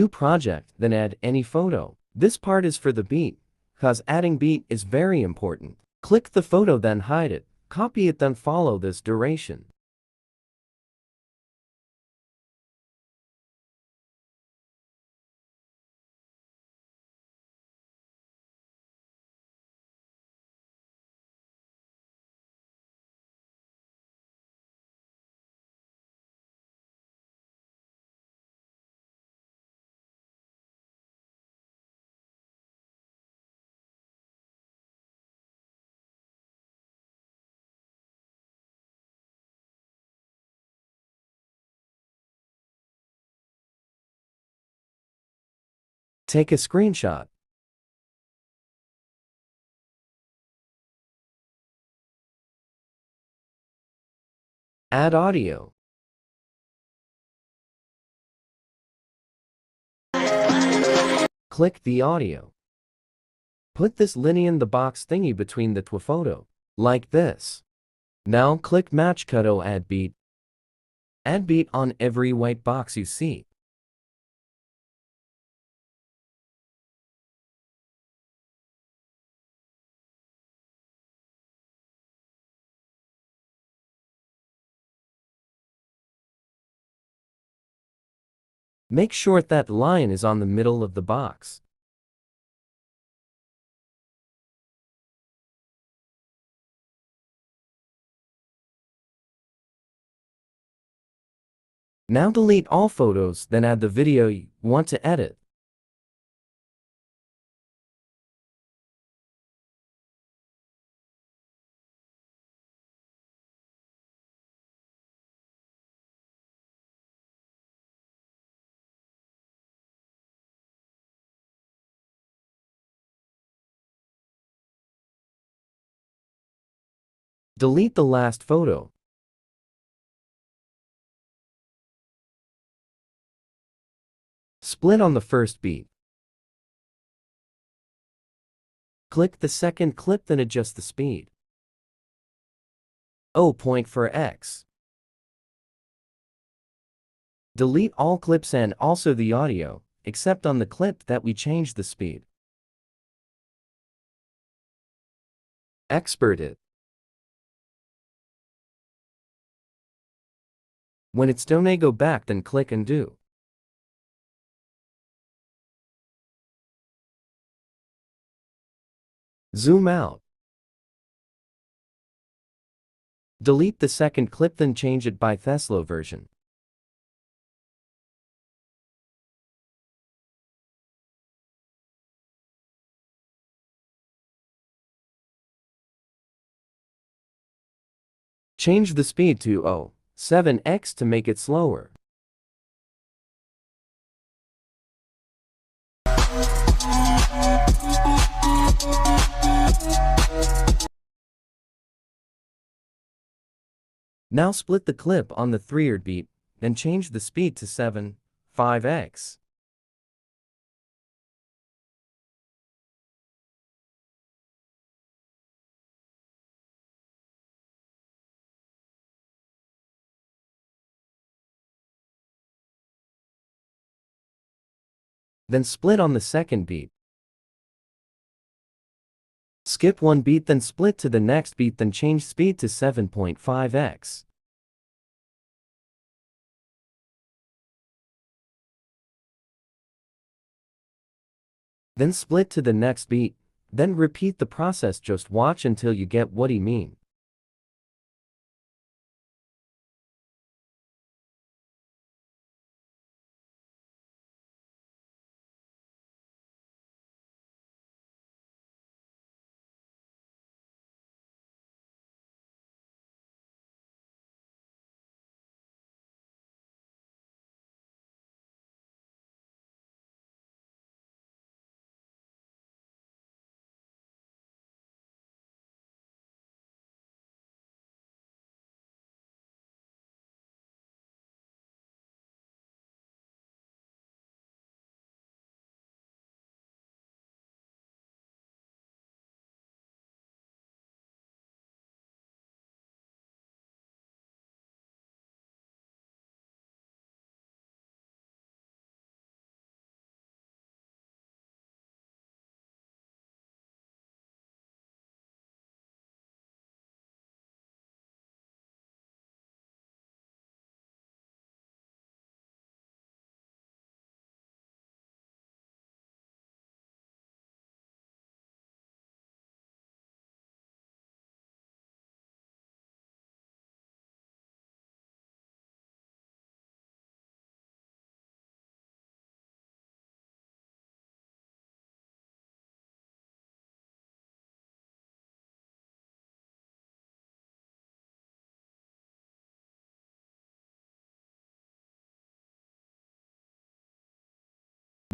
New project, then add any photo. This part is for the beat, cause adding beat is very important. Click the photo then hide it, copy it then follow this duration. Take a screenshot. Add audio. Click the audio. Put this linear in the box thingy between the two photo, like this. Now click match cuto add beat. Add beat on every white box you see. Make sure that line is on the middle of the box. Now delete all photos, then add the video you want to edit. Delete the last photo. Split on the first beat. Click the second clip then adjust the speed. 0 for X. Delete all clips and also the audio, except on the clip that we changed the speed. Export it. When it's done, go back then click undo. Zoom out. Delete the second clip then change it by Tesla version. Change the speed to 0.7x to make it slower. Now split the clip on the 3rd beat, then change the speed to 7.5x. Then split on the 2nd beat. Skip one beat then split to the next beat then change speed to 7.5x. Then split to the next beat, then repeat the process, just watch until you get what he mean.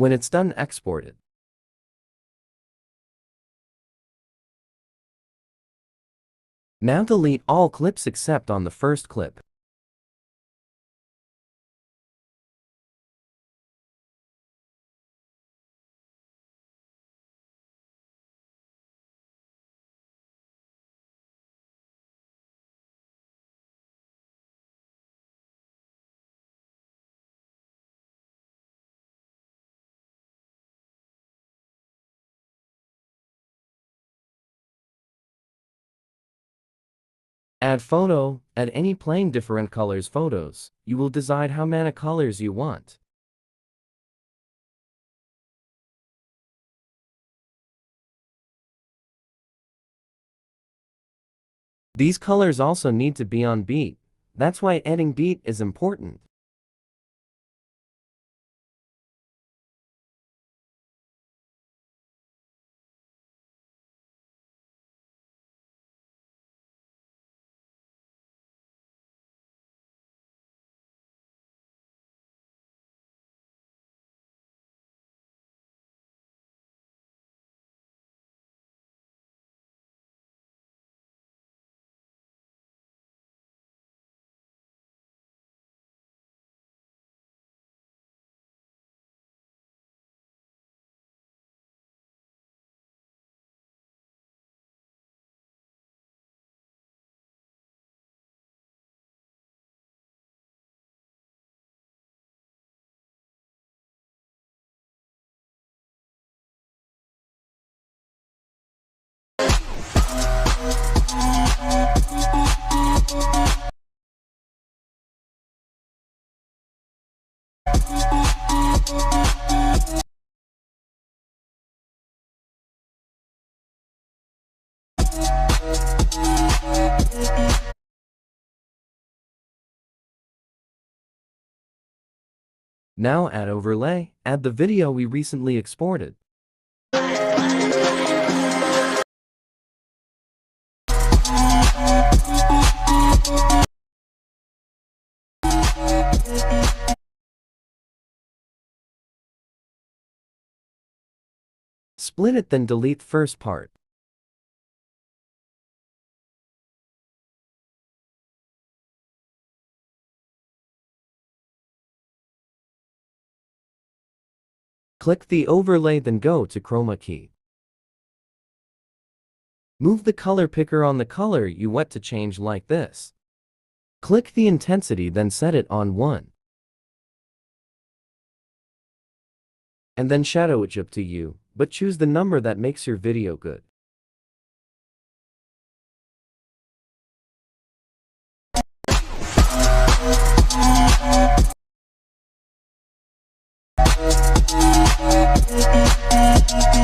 When it's done, export it. Now delete all clips except on the first clip. Add photo, add any plain different colors photos. You will decide how many colors you want. These colors also need to be on beat. That's why adding beat is important. Now add overlay, add the video we recently exported. Split it, then delete first part. Click the overlay, then go to Chroma Key. Move the color picker on the color you want to change like this. Click the intensity, then set it on 1. And then shadow it up to you, but choose the number that makes your video good.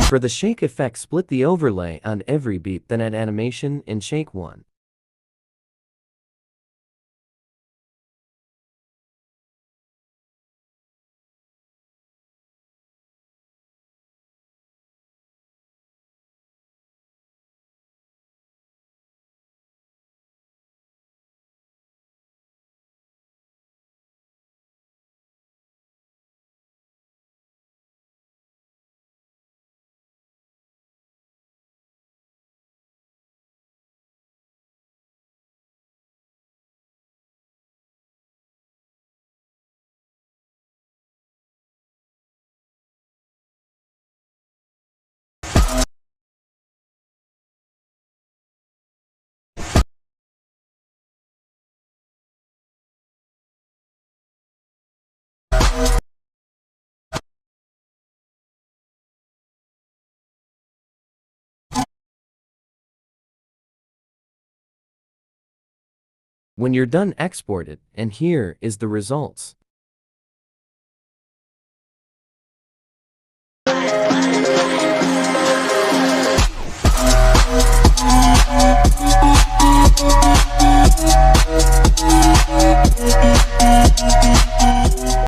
For the shake effect, split the overlay on every beat, then add animation in shake 1. When you're done, export it, and here is the results.